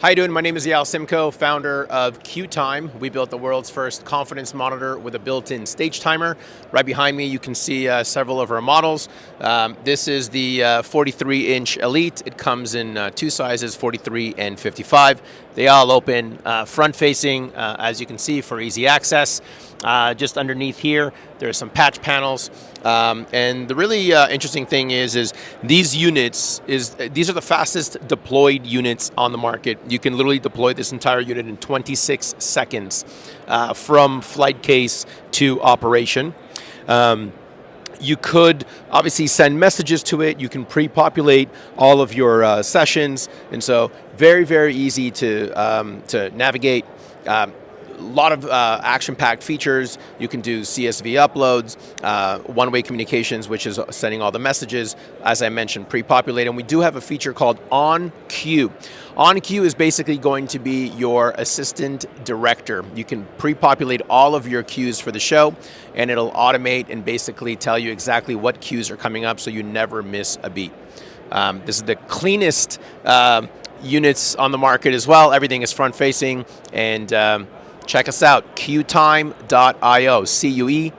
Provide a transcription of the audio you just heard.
How you doing? My name is Yal Simcoe, founder of CueTime. We built the world's first confidence monitor with a built-in stage timer. Right behind me, you can see several of our models. This is the 43-inch Elite. It comes in two sizes, 43 and 55. They all open front-facing, as you can see, for easy access. Just underneath here, there's some patch panels. And the really interesting thing is these units, these are the fastest deployed units on the market. You can literally deploy this entire unit in 26 seconds from flight case to operation. You could obviously send messages to it. You can pre-populate all of your sessions, and so very, very easy to navigate. A lot of action-packed features. You can do CSV uploads, one-way communications, which is sending all the messages, as I mentioned, pre-populate. And we do have a feature called On Cue. On Cue is basically going to be your assistant director. You can pre-populate all of your cues for the show, and it'll automate and basically tell you exactly what cues are coming up so you never miss a beat. This is the cleanest units on the market as well. Everything is front-facing, and check us out, CueTime.io, CueTime.io.